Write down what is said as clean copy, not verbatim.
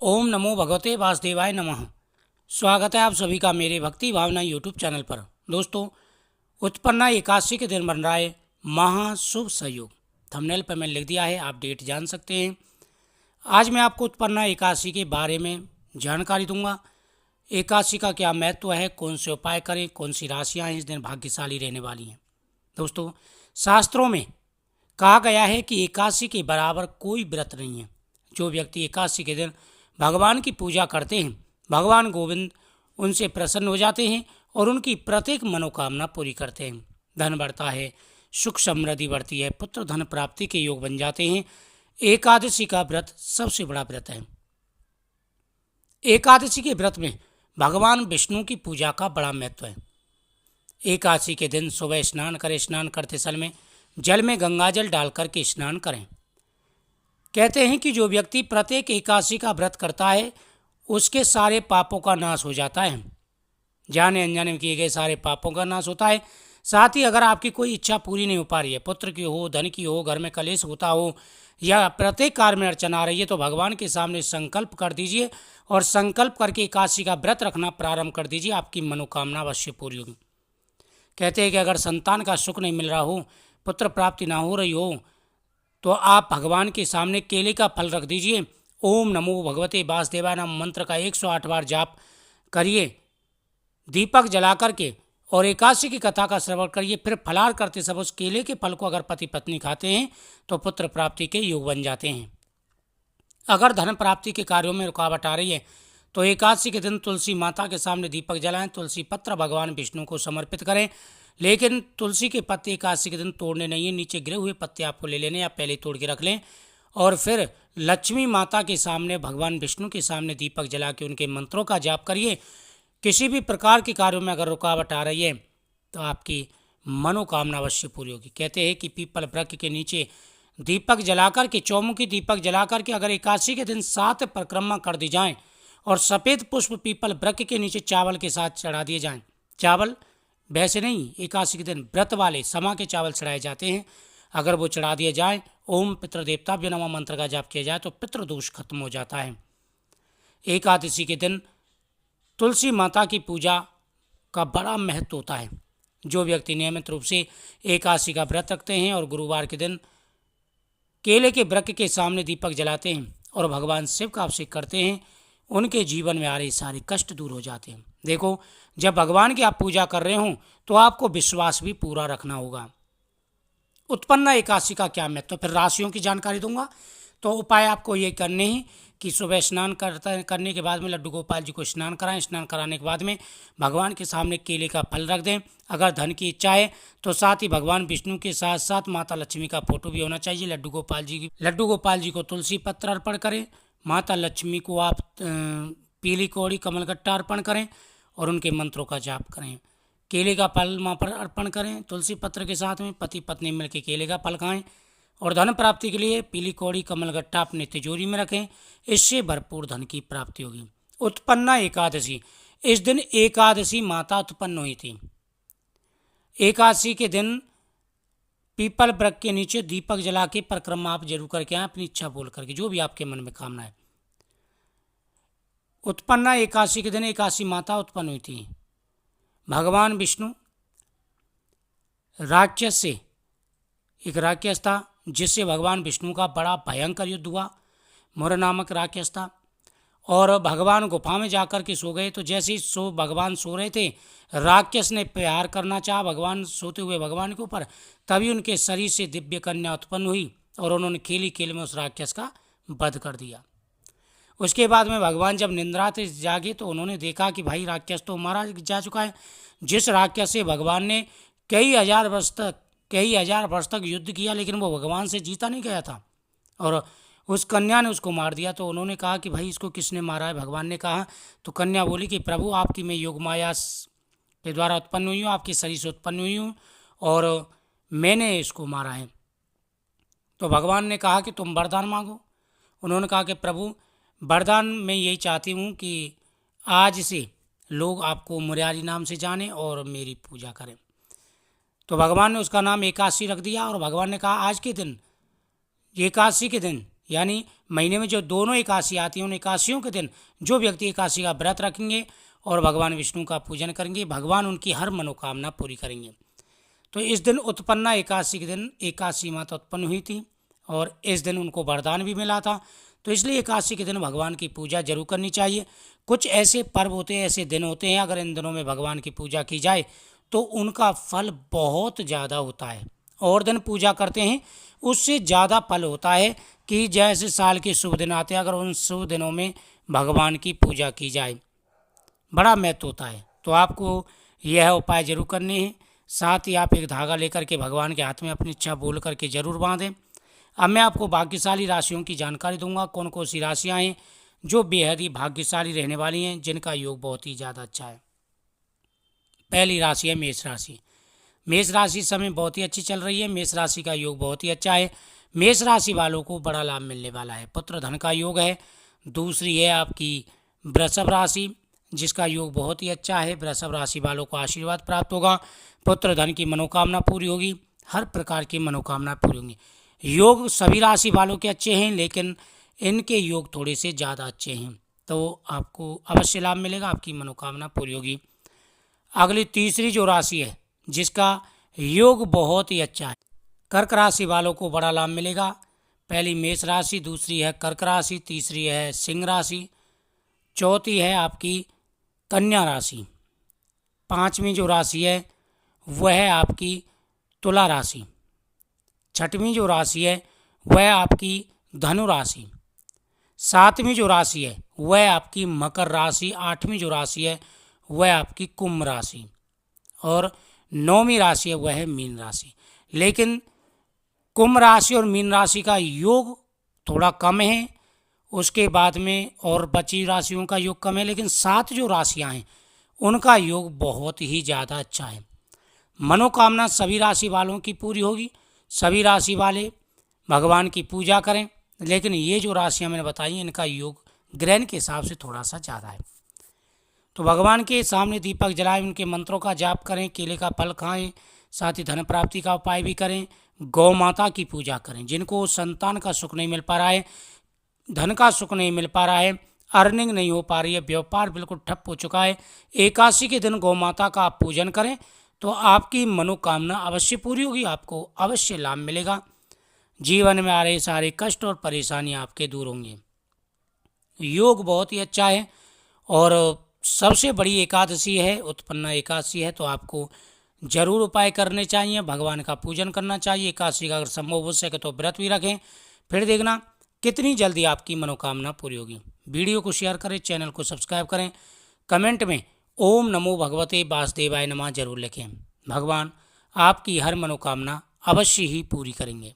ओम नमो भगवते वासुदेवाय नमः। स्वागत है आप सभी का मेरे भक्ति भावना यूट्यूब चैनल पर। दोस्तों, उत्पन्ना एकादशी के दिन बन रहा है महाशुभ संयोग। थंबनेल पर मैंने लिख दिया है, आप डेट जान सकते हैं। आज मैं आपको उत्पन्ना एकादशी के बारे में जानकारी दूंगा। एकादशी का क्या महत्व है, कौन से उपाय करें, कौन सी राशियां इस दिन भाग्यशाली रहने वाली हैं। दोस्तों, शास्त्रों में कहा गया है कि एकादशी के बराबर कोई व्रत नहीं है। जो व्यक्ति एकादशी के दिन भगवान की पूजा करते हैं, भगवान गोविंद उनसे प्रसन्न हो जाते हैं और उनकी प्रत्येक मनोकामना पूरी करते हैं। धन बढ़ता है, सुख समृद्धि बढ़ती है, पुत्र धन प्राप्ति के योग बन जाते हैं। एकादशी का व्रत सबसे बड़ा व्रत है। एकादशी के व्रत में भगवान विष्णु की पूजा का बड़ा महत्व है। एकादशी के दिन सुबह स्नान करें। स्नान करते समय में जल में गंगा जल डाल करके स्नान करें। कहते हैं कि जो व्यक्ति प्रत्येक एकादशी का व्रत करता है उसके सारे पापों का नाश हो जाता है। जाने अनजाने में किए गए सारे पापों का नाश होता है। साथ ही अगर आपकी कोई इच्छा पूरी नहीं हो पा रही है, पुत्र की हो, धन की हो, घर में कलेश होता हो या प्रत्येक कार्य में अड़चन आ रही है, तो भगवान के सामने संकल्प कर दीजिए और संकल्प करके एकादशी का व्रत रखना प्रारंभ कर दीजिए। आपकी मनोकामना अवश्य पूरी होगी। कहते हैं कि अगर संतान का सुख नहीं मिल रहा हो, पुत्र प्राप्ति ना हो रही हो, तो आप भगवान के सामने केले का फल रख दीजिए। ओम नमो भगवते वासुदेवाय नमः मंत्र का 108 बार जाप करिए, दीपक जला करके, और एकादशी की कथा का श्रवण करिए। फिर फलाहार करते समय उस केले के फल को अगर पति पत्नी खाते हैं तो पुत्र प्राप्ति के योग बन जाते हैं। अगर धन प्राप्ति के कार्यों में रुकावट आ रही है तो एकादशी के दिन तुलसी माता के सामने दीपक जलाएं, तुलसी पत्र भगवान विष्णु को समर्पित करें। लेकिन तुलसी के पत्ते एकादशी के दिन तोड़ने नहीं है, नीचे गिरे हुए पत्ते आपको ले लेने, या पहले तोड़ के रख लें। और फिर लक्ष्मी माता के सामने, भगवान विष्णु के सामने दीपक जला के उनके मंत्रों का जाप करिए। किसी भी प्रकार के कार्यों में अगर रुकावट आ रही है तो आपकी मनोकामना अवश्य पूरी होगी। कहते हैं कि पीपल वृक्ष के नीचे दीपक जलाकर के, चौमुखी दीपक जलाकर के अगर एकादशी के दिन 7 परिक्रमा कर दी जाएं और सफ़ेद पुष्प पीपल वृक्ष के नीचे चावल के साथ चढ़ा दिए जाएं। चावल वैसे नहीं, एकादशी के दिन व्रत वाले समा के चावल चढ़ाए जाते हैं। अगर वो चढ़ा दिए जाए, ओम पितृदेवताभ्यो नमः मंत्र का जाप किया जाए तो पितृदोष खत्म हो जाता है। एकादशी के दिन तुलसी माता की पूजा का बड़ा महत्व होता है। जो व्यक्ति नियमित रूप से एकादशी का व्रत रखते हैं और गुरुवार के दिन केले के वृक्ष के सामने दीपक जलाते हैं और भगवान शिव का अभिषेक करते हैं, उनके जीवन में आ रहे सारे कष्ट दूर हो जाते हैं। देखो, जब भगवान की आप पूजा कर रहे हो तो आपको विश्वास भी पूरा रखना होगा। उत्पन्ना एकादशी का क्या महत्व, फिर राशियों की जानकारी दूंगा। तो उपाय आपको ये करने हैं कि सुबह स्नान करने के बाद में लड्डू गोपाल जी को स्नान कराएं। स्नान कराने के बाद में भगवान के सामने केले का फल रख दें। अगर धन की इच्छा है तो साथ ही भगवान विष्णु के साथ साथ माता लक्ष्मी का फोटो भी होना चाहिए। लड्डू गोपाल जी को तुलसी पत्र अर्पण करें। माता लक्ष्मी को आप पीली कौड़ी कमलगट्टा अर्पण करें और उनके मंत्रों का जाप करें। केले का फल माँ पर अर्पण करें तुलसी पत्र के साथ में। पति पत्नी मिलकर केले का फल खाएं और धन प्राप्ति के लिए पीली कौड़ी कमलगट्टा अपने तिजोरी में रखें। इससे भरपूर धन की प्राप्ति होगी। उत्पन्ना एकादशी, इस दिन एकादशी माता उत्पन्न हुई थी। एकादशी के दिन पीपल वृक्ष के नीचे दीपक जला के परिक्रमा आप जरूर करके आए, अपनी इच्छा बोल करके, जो भी आपके मन में कामना है। उत्पन्ना एकादशी के दिन एकादशी माता उत्पन्न हुई थी। भगवान विष्णु राक्षस से, एक राक्षस था जिससे भगवान विष्णु का बड़ा भयंकर युद्ध हुआ। मुर नामक राक्षस था और भगवान गुफा में जाकर के सो गए। तो जैसे ही भगवान सो रहे थे, राक्षस ने प्रहार करना चाहा भगवान सोते हुए भगवान के ऊपर। तभी उनके शरीर से दिव्य कन्या उत्पन्न हुई और उन्होंने खेली खेल में उस राक्षस का वध कर दिया। उसके बाद में भगवान जब निंद्रा से जागे तो उन्होंने देखा कि भाई राक्षस तो मारा जा चुका है। जिस राक्षस से भगवान ने कई हजार वर्ष तक युद्ध किया, लेकिन वो भगवान से जीता नहीं गया था और उस कन्या ने उसको मार दिया। तो उन्होंने कहा कि भाई इसको किसने मारा है। भगवान ने कहा, तो कन्या बोली कि प्रभु आपकी मैं योग माया के द्वारा उत्पन्न हुई हूँ, आपके शरीर से उत्पन्न हुई हूँ और मैंने इसको मारा है। तो भगवान ने कहा कि तुम वरदान मांगो। उन्होंने कहा कि प्रभु वरदान मैं यही चाहती हूँ कि आज से लोग आपको मुरारी नाम से जाने और मेरी पूजा करें। तो भगवान ने उसका नाम एकादशी रख दिया और भगवान ने कहा आज के दिन एकादशी के दिन यानी महीने में जो दोनों एकादशी आती हैं उन एकादशियों के दिन जो व्यक्ति एकादशी का व्रत रखेंगे और भगवान विष्णु का पूजन करेंगे, भगवान उनकी हर मनोकामना पूरी करेंगे। तो इस दिन उत्पन्ना एकादशी के दिन एकादशी माता उत्पन्न हुई थी और इस दिन उनको वरदान भी मिला था। तो इसलिए एकादशी के दिन भगवान की पूजा जरूर करनी चाहिए। कुछ ऐसे पर्व होते हैं, ऐसे दिन होते हैं, अगर इन दिनों में भगवान की पूजा की जाए तो उनका फल बहुत ज़्यादा होता है। और दिन पूजा करते हैं उससे ज़्यादा फल होता है कि जैसे साल के शुभ दिन आते हैं, अगर उन शुभ दिनों में भगवान की पूजा की जाए बड़ा महत्व होता है। तो आपको यह उपाय जरूर करने हैं। साथ ही आप एक धागा लेकर के भगवान के हाथ में अपनी इच्छा बोल करके जरूर बांधें। अब मैं आपको भाग्यशाली राशियों की जानकारी दूंगा, कौन कौन सी राशियां हैं जो बेहद ही भाग्यशाली रहने वाली हैं, जिनका योग बहुत ही ज़्यादा अच्छा है। पहली राशि है मेष राशि। मेष राशि इस समय बहुत ही अच्छी चल रही है। मेष राशि का योग बहुत ही अच्छा है। मेष राशि वालों को बड़ा लाभ मिलने वाला है। पुत्र धन का योग है। दूसरी है आपकी वृषभ राशि, जिसका योग बहुत ही अच्छा है। वृषभ राशि वालों को आशीर्वाद प्राप्त होगा। पुत्र धन की मनोकामना पूरी होगी। हर प्रकार की मनोकामना पूरी होंगी। योग सभी राशि वालों के अच्छे हैं, लेकिन इनके योग थोड़े से ज़्यादा अच्छे हैं, तो आपको अवश्य लाभ मिलेगा, आपकी मनोकामना पूरी होगी। अगली तीसरी जो राशि है जिसका योग बहुत ही अच्छा है, कर्क राशि वालों को बड़ा लाभ मिलेगा। पहली मेष राशि, दूसरी है कर्क राशि, तीसरी है सिंह राशि, चौथी है आपकी कन्या राशि, पांचवी जो राशि है वह है आपकी तुला राशि, छठवीं जो राशि है वह आपकी धनु राशि, सातवीं जो राशि है वह आपकी मकर राशि, आठवीं जो राशि है वह आपकी कुंभ राशि और नौवीं राशि है वह है मीन राशि। लेकिन कुंभ राशि और मीन राशि का योग थोड़ा कम है, उसके बाद में और बची राशियों का योग कम है, लेकिन 7 जो राशियां हैं उनका योग बहुत ही ज़्यादा अच्छा है। मनोकामना सभी राशि वालों की पूरी होगी। सभी राशि वाले भगवान की पूजा करें, लेकिन ये जो राशियां मैंने बताई इनका योग ग्रहण के हिसाब से थोड़ा सा ज़्यादा है। तो भगवान के सामने दीपक जलाएं, उनके मंत्रों का जाप करें, केले का फल खाएं, साथ ही धन प्राप्ति का उपाय भी करें। गौ माता की पूजा करें। जिनको संतान का सुख नहीं मिल पा रहा है, धन का सुख नहीं मिल पा रहा है, अर्निंग नहीं हो पा रही है, व्यापार बिल्कुल ठप हो चुका है, एकादशी के दिन गौ माता का आप पूजन करें तो आपकी मनोकामना अवश्य पूरी होगी, आपको अवश्य लाभ मिलेगा। जीवन में आ रहे सारे कष्ट और परेशानियां आपके दूर होंगे। योग बहुत ही अच्छा है और सबसे बड़ी एकादशी है, उत्पन्ना एकादशी है, तो आपको जरूर उपाय करने चाहिए, भगवान का पूजन करना चाहिए। एकादशी का अगर संभव हो सके तो व्रत भी रखें, फिर देखना कितनी जल्दी आपकी मनोकामना पूरी होगी। वीडियो को शेयर करें, चैनल को सब्सक्राइब करें, कमेंट में ओम नमो भगवते वासुदेवाय नमः जरूर लिखें। भगवान आपकी हर मनोकामना अवश्य ही पूरी करेंगे।